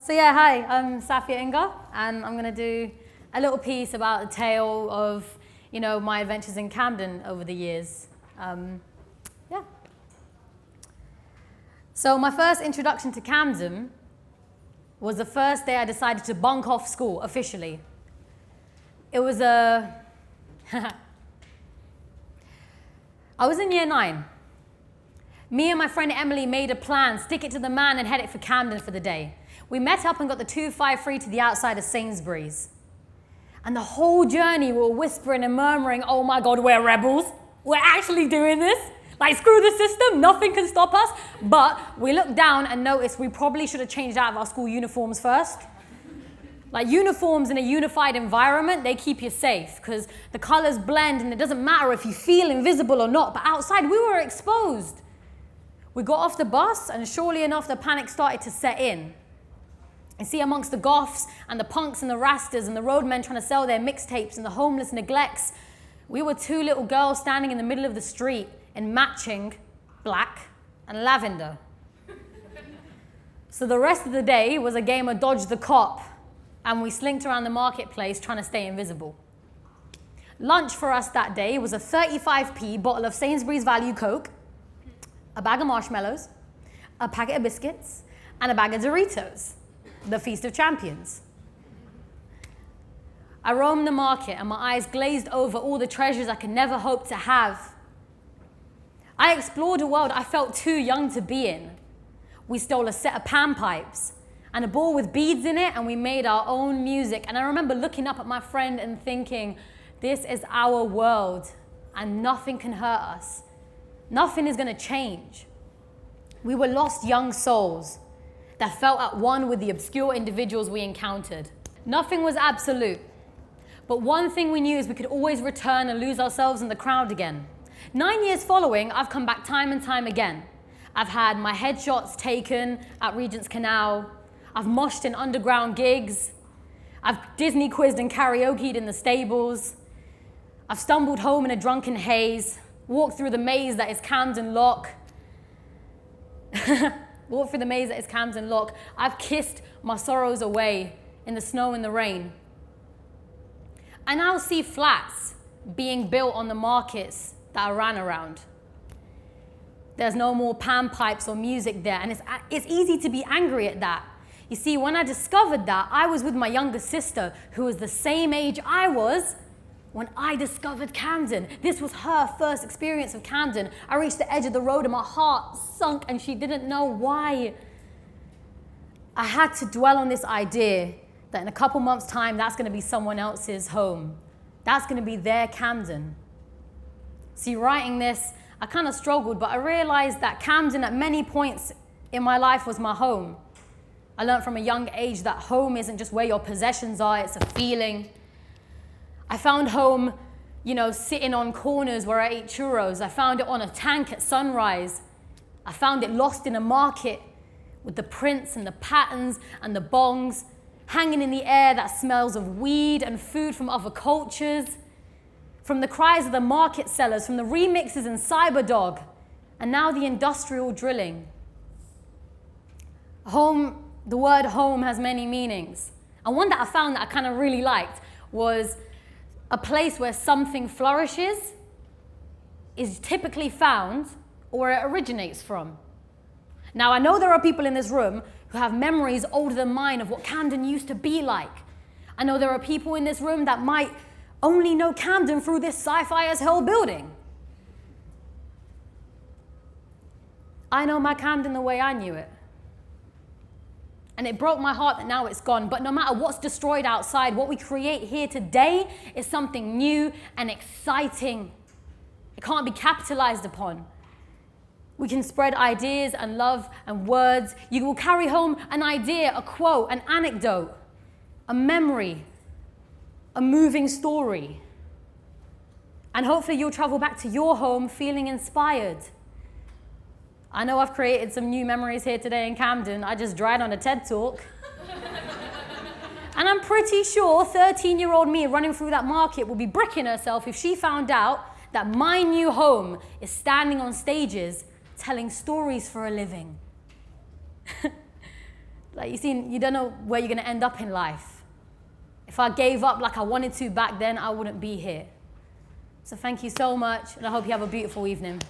So yeah, hi, I'm Safiyya Ingar, and I'm going to do a little piece about the tale of, my adventures in Camden over the years. Yeah. So my first introduction to Camden was the first day I decided to bunk off school officially. It was I was in year 9. Me and my friend Emily made a plan, stick it to the man and head it for Camden for the day. We met up and got the 253 to the outside of Sainsbury's. And the whole journey we were whispering and murmuring, oh my God, we're rebels. We're actually doing this. Like, screw the system, nothing can stop us. But we looked down and noticed we probably should have changed out of our school uniforms first. Like, uniforms in a unified environment, they keep you safe because the colors blend and it doesn't matter if you feel invisible or not. But outside, we were exposed. We got off the bus and surely enough, the panic started to set in. You see, amongst the goths and the punks and the rastas and the roadmen trying to sell their mixtapes and the homeless neglects, we were 2 little girls standing in the middle of the street in matching black and lavender. So the rest of the day was a game of dodge the cop, and we slinked around the marketplace trying to stay invisible. Lunch for us that day was a 35p bottle of Sainsbury's Value Coke, a bag of marshmallows, a packet of biscuits, and a bag of Doritos. The Feast of Champions. I roamed the market and my eyes glazed over all the treasures I could never hope to have. I explored a world I felt too young to be in. We stole a set of panpipes and a ball with beads in it, and we made our own music. And I remember looking up at my friend and thinking, this is our world and nothing can hurt us. Nothing is going to change. We were lost young souls that felt at one with the obscure individuals we encountered. Nothing was absolute, but one thing we knew is we could always return and lose ourselves in the crowd again. 9 years following, I've come back time and time again. I've had my headshots taken at Regent's Canal. I've moshed in underground gigs. I've Disney quizzed and karaoke'd in the stables. I've stumbled home in a drunken haze, walked through the maze that is Camden Lock. Walk through the maze that is Camden Lock. I've kissed my sorrows away in the snow and the rain. I now see flats being built on the markets that I ran around. There's no more panpipes or music there, and it's easy to be angry at that. You see, when I discovered that, I was with my younger sister, who was the same age I was when I discovered Camden. This was her first experience of Camden. I reached the edge of the road and my heart sunk, and she didn't know why. I had to dwell on this idea that in a couple months' time, that's going to be someone else's home. That's going to be their Camden. See, writing this, I kind of struggled, but I realized that Camden at many points in my life was my home. I learned from a young age that home isn't just where your possessions are, it's a feeling. I found home, sitting on corners where I ate churros. I found it on a tank at sunrise. I found it lost in a market with the prints and the patterns and the bongs hanging in the air that smells of weed and food from other cultures, from the cries of the market sellers, from the remixes and Cyberdog, and now the industrial drilling. Home, the word home has many meanings. And one that I found that I kind of really liked was a place where something flourishes is typically found or where it originates from. Now, I know there are people in this room who have memories older than mine of what Camden used to be like. I know there are people in this room that might only know Camden through this sci-fi as hell building. I know my Camden the way I knew it. And it broke my heart that now it's gone. But no matter what's destroyed outside, what we create here today is something new and exciting. It can't be capitalized upon. We can spread ideas and love and words. You will carry home an idea, a quote, an anecdote, a memory, a moving story. And hopefully you'll travel back to your home feeling inspired. I know I've created some new memories here today in Camden. I just dried on a TED talk. And I'm pretty sure 13-year-old me running through that market will be bricking herself if she found out that my new home is standing on stages telling stories for a living. Like, you don't know where you're going to end up in life. If I gave up like I wanted to back then, I wouldn't be here. So thank you so much, and I hope you have a beautiful evening.